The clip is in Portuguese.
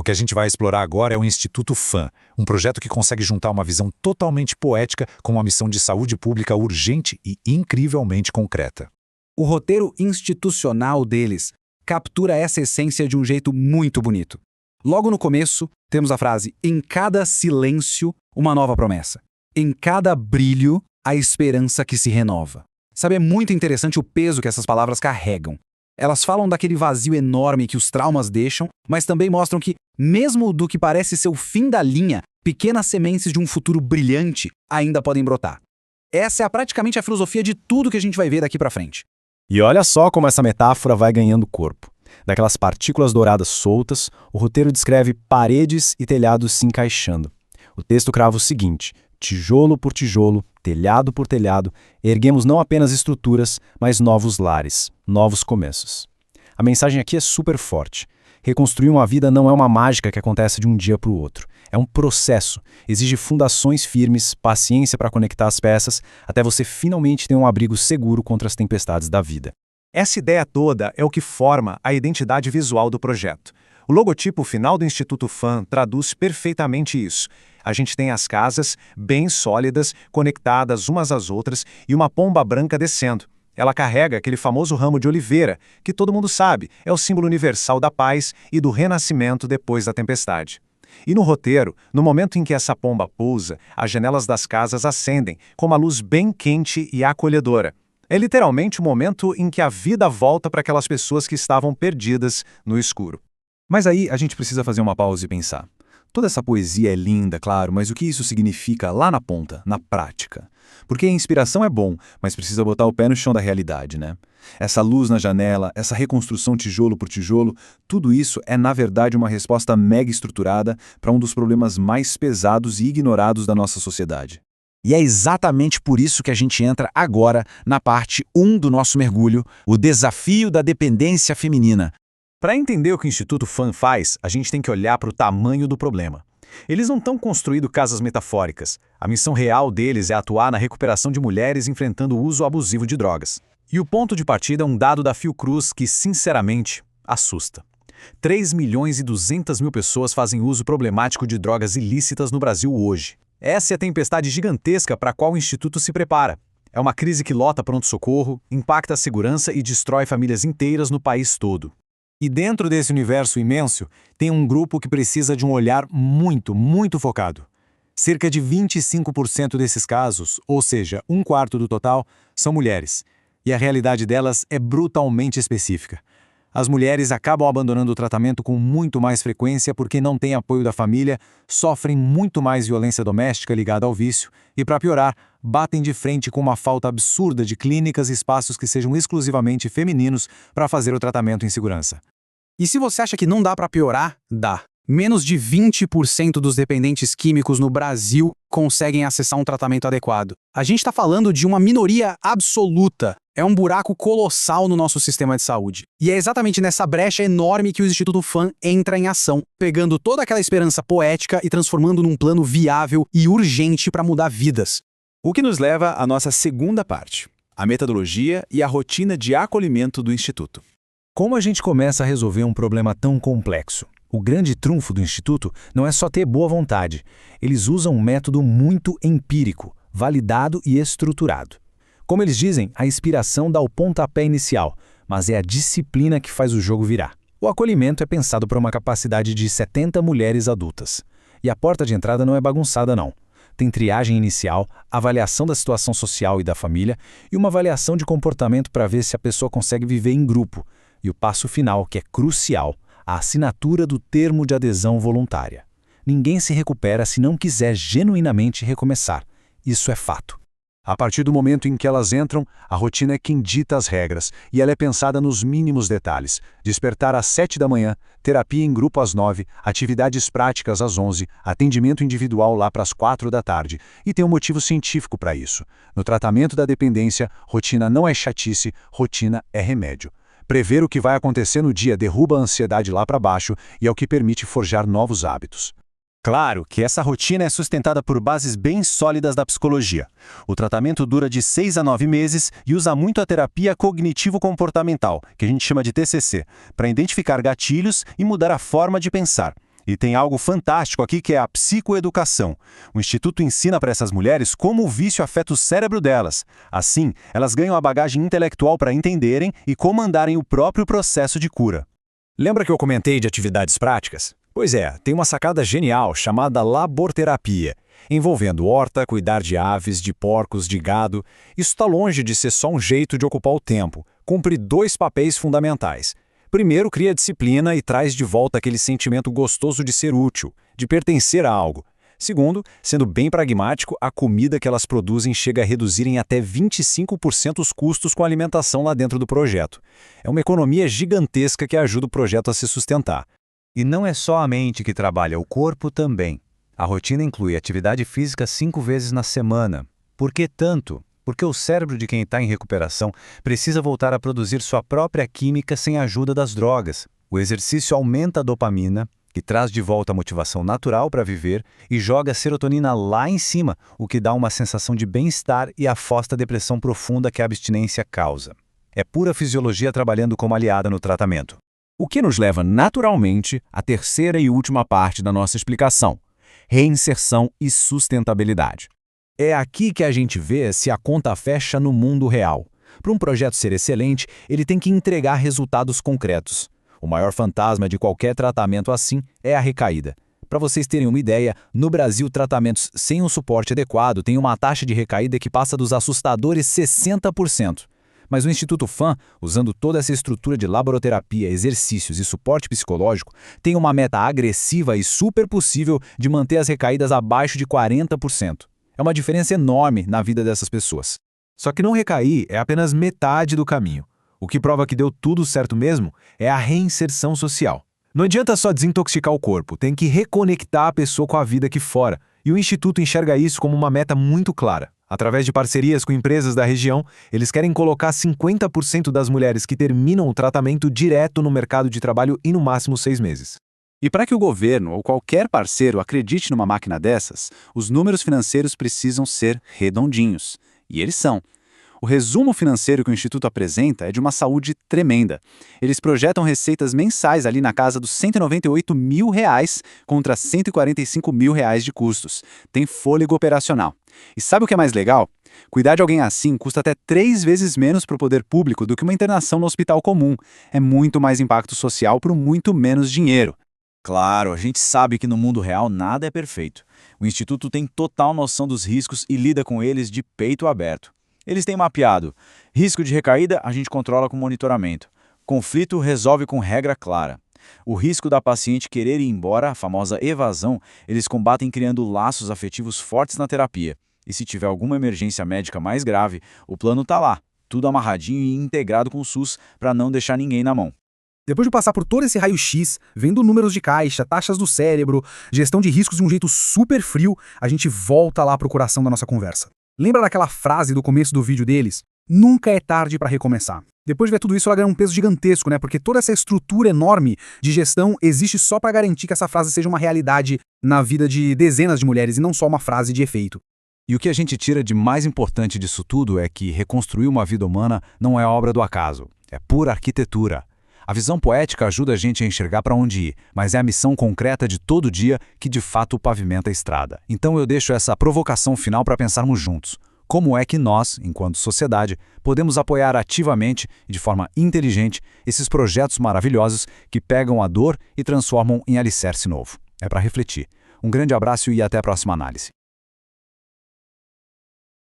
O que a gente vai explorar agora é o Instituto FAM, um projeto que consegue juntar uma visão totalmente poética com uma missão de saúde pública urgente e incrivelmente concreta. O roteiro institucional deles captura essa essência de um jeito muito bonito. Logo no começo, temos a frase: em cada silêncio, uma nova promessa. Em cada brilho, a esperança que se renova. Sabe, é muito interessante o peso que essas palavras carregam. Elas falam daquele vazio enorme que os traumas deixam, mas também mostram que, mesmo do que parece ser o fim da linha, pequenas sementes de um futuro brilhante ainda podem brotar. Essa é praticamente a filosofia de tudo que a gente vai ver daqui pra frente. E olha só como essa metáfora vai ganhando corpo. Daquelas partículas douradas soltas, o roteiro descreve paredes e telhados se encaixando. O texto crava o seguinte: tijolo por tijolo, telhado por telhado, erguemos não apenas estruturas, mas novos lares, novos começos. A mensagem aqui é super forte. Reconstruir uma vida não é uma mágica que acontece de um dia para o outro. É um processo. Exige fundações firmes, paciência para conectar as peças, até você finalmente ter um abrigo seguro contra as tempestades da vida. Essa ideia toda é o que forma a identidade visual do projeto. O logotipo final do Instituto FAM traduz perfeitamente isso. A gente tem as casas bem sólidas, conectadas umas às outras, e uma pomba branca descendo. Ela carrega aquele famoso ramo de oliveira, que todo mundo sabe, é o símbolo universal da paz e do renascimento depois da tempestade. E no roteiro, no momento em que essa pomba pousa, as janelas das casas acendem, com uma luz bem quente e acolhedora. É literalmente o momento em que a vida volta para aquelas pessoas que estavam perdidas no escuro. Mas aí a gente precisa fazer uma pausa e pensar. Toda essa poesia é linda, claro, mas o que isso significa lá na ponta, na prática? Porque a inspiração é bom, mas precisa botar o pé no chão da realidade, né? Essa luz na janela, essa reconstrução tijolo por tijolo, tudo isso é, na verdade, uma resposta mega estruturada para um dos problemas mais pesados e ignorados da nossa sociedade. E é exatamente por isso que a gente entra agora na parte 1 do nosso mergulho, o desafio da dependência feminina. Para entender o que o Instituto FAM faz, a gente tem que olhar para o tamanho do problema. Eles não estão construindo casas metafóricas. A missão real deles é atuar na recuperação de mulheres enfrentando o uso abusivo de drogas. E o ponto de partida é um dado da Fiocruz que, sinceramente, assusta. 3.200.000 pessoas fazem uso problemático de drogas ilícitas no Brasil hoje. Essa é a tempestade gigantesca para a qual o Instituto se prepara. É uma crise que lota pronto-socorro, impacta a segurança e destrói famílias inteiras no país todo. E dentro desse universo imenso, tem um grupo que precisa de um olhar muito, muito focado. Cerca de 25% desses casos, ou seja, 1/4 do total, são mulheres. E a realidade delas é brutalmente específica. As mulheres acabam abandonando o tratamento com muito mais frequência porque não têm apoio da família, sofrem muito mais violência doméstica ligada ao vício e, para piorar, batem de frente com uma falta absurda de clínicas e espaços que sejam exclusivamente femininos para fazer o tratamento em segurança. E se você acha que não dá para piorar, dá. Menos de 20% dos dependentes químicos no Brasil conseguem acessar um tratamento adequado. A gente está falando de uma minoria absoluta. É um buraco colossal no nosso sistema de saúde. E é exatamente nessa brecha enorme que o Instituto FAM entra em ação, pegando toda aquela esperança poética e transformando num plano viável e urgente para mudar vidas. O que nos leva à nossa segunda parte, a metodologia e a rotina de acolhimento do Instituto. Como a gente começa a resolver um problema tão complexo? O grande trunfo do Instituto não é só ter boa vontade. Eles usam um método muito empírico, validado e estruturado. Como eles dizem, a inspiração dá o pontapé inicial, mas é a disciplina que faz o jogo virar. O acolhimento é pensado para uma capacidade de 70 mulheres adultas. E a porta de entrada não é bagunçada, não. Tem triagem inicial, avaliação da situação social e da família e uma avaliação de comportamento para ver se a pessoa consegue viver em grupo. E o passo final, que é crucial, a assinatura do termo de adesão voluntária. Ninguém se recupera se não quiser genuinamente recomeçar. Isso é fato. A partir do momento em que elas entram, a rotina é quem dita as regras, e ela é pensada nos mínimos detalhes. Despertar às 7 da manhã, terapia em grupo às 9, atividades práticas às 11, atendimento individual lá para as 4 da tarde. E tem um motivo científico para isso. No tratamento da dependência, rotina não é chatice, rotina é remédio. Prever o que vai acontecer no dia derruba a ansiedade lá para baixo e é o que permite forjar novos hábitos. Claro que essa rotina é sustentada por bases bem sólidas da psicologia. O tratamento dura de 6 a 9 meses e usa muito a terapia cognitivo-comportamental, que a gente chama de TCC, para identificar gatilhos e mudar a forma de pensar. E tem algo fantástico aqui que é a psicoeducação. O Instituto ensina para essas mulheres como o vício afeta o cérebro delas. Assim, elas ganham a bagagem intelectual para entenderem e comandarem o próprio processo de cura. Lembra que eu comentei de atividades práticas? Pois é, tem uma sacada genial chamada laborterapia, envolvendo horta, cuidar de aves, de porcos, de gado. Isso está longe de ser só um jeito de ocupar o tempo. Cumpre 2 papéis fundamentais. Primeiro, cria disciplina e traz de volta aquele sentimento gostoso de ser útil, de pertencer a algo. Segundo, sendo bem pragmático, a comida que elas produzem chega a reduzir em até 25% os custos com a alimentação lá dentro do projeto. É uma economia gigantesca que ajuda o projeto a se sustentar. E não é só a mente que trabalha, o corpo também. A rotina inclui atividade física 5 vezes na semana. Por que tanto? Porque o cérebro de quem está em recuperação precisa voltar a produzir sua própria química sem a ajuda das drogas. O exercício aumenta a dopamina, que traz de volta a motivação natural para viver, e joga a serotonina lá em cima, o que dá uma sensação de bem-estar e afasta a depressão profunda que a abstinência causa. É pura fisiologia trabalhando como aliada no tratamento. O que nos leva naturalmente à terceira e última parte da nossa explicação: reinserção e sustentabilidade. É aqui que a gente vê se a conta fecha no mundo real. Para um projeto ser excelente, ele tem que entregar resultados concretos. O maior fantasma de qualquer tratamento assim é a recaída. Para vocês terem uma ideia, no Brasil, tratamentos sem um suporte adequado têm uma taxa de recaída que passa dos assustadores 60%. Mas o Instituto FAM, usando toda essa estrutura de laboraterapia, exercícios e suporte psicológico, tem uma meta agressiva e super possível de manter as recaídas abaixo de 40%. É uma diferença enorme na vida dessas pessoas. Só que não recair é apenas metade do caminho. O que prova que deu tudo certo mesmo é a reinserção social. Não adianta só desintoxicar o corpo, tem que reconectar a pessoa com a vida aqui fora. E o Instituto enxerga isso como uma meta muito clara. Através de parcerias com empresas da região, eles querem colocar 50% das mulheres que terminam o tratamento direto no mercado de trabalho em no máximo 6 meses. E para que o governo ou qualquer parceiro acredite numa máquina dessas, os números financeiros precisam ser redondinhos. E eles são. O resumo financeiro que o Instituto apresenta é de uma saúde tremenda. Eles projetam receitas mensais ali na casa dos R$198 mil contra R$145 mil de custos. Tem fôlego operacional. E sabe o que é mais legal? Cuidar de alguém assim custa até 3 vezes menos para o poder público do que uma internação no hospital comum. É muito mais impacto social por muito menos dinheiro. Claro, a gente sabe que no mundo real nada é perfeito. O Instituto tem total noção dos riscos e lida com eles de peito aberto. Eles têm mapeado. Risco de recaída, a gente controla com monitoramento. Conflito resolve com regra clara. O risco da paciente querer ir embora, a famosa evasão, eles combatem criando laços afetivos fortes na terapia. E se tiver alguma emergência médica mais grave, o plano está lá, tudo amarradinho e integrado com o SUS para não deixar ninguém na mão. Depois de passar por todo esse raio-x, vendo números de caixa, taxas do cérebro, gestão de riscos de um jeito super frio, a gente volta lá para o coração da nossa conversa. Lembra daquela frase do começo do vídeo deles? Nunca é tarde para recomeçar. Depois de ver tudo isso, ela ganha um peso gigantesco, né? Porque toda essa estrutura enorme de gestão existe só para garantir que essa frase seja uma realidade na vida de dezenas de mulheres e não só uma frase de efeito. E o que a gente tira de mais importante disso tudo é que reconstruir uma vida humana não é obra do acaso, é pura arquitetura. A visão poética ajuda a gente a enxergar para onde ir, mas é a missão concreta de todo dia que de fato pavimenta a estrada. Então eu deixo essa provocação final para pensarmos juntos. Como é que nós, enquanto sociedade, podemos apoiar ativamente e de forma inteligente esses projetos maravilhosos que pegam a dor e transformam em alicerce novo? É para refletir. Um grande abraço e até a próxima análise.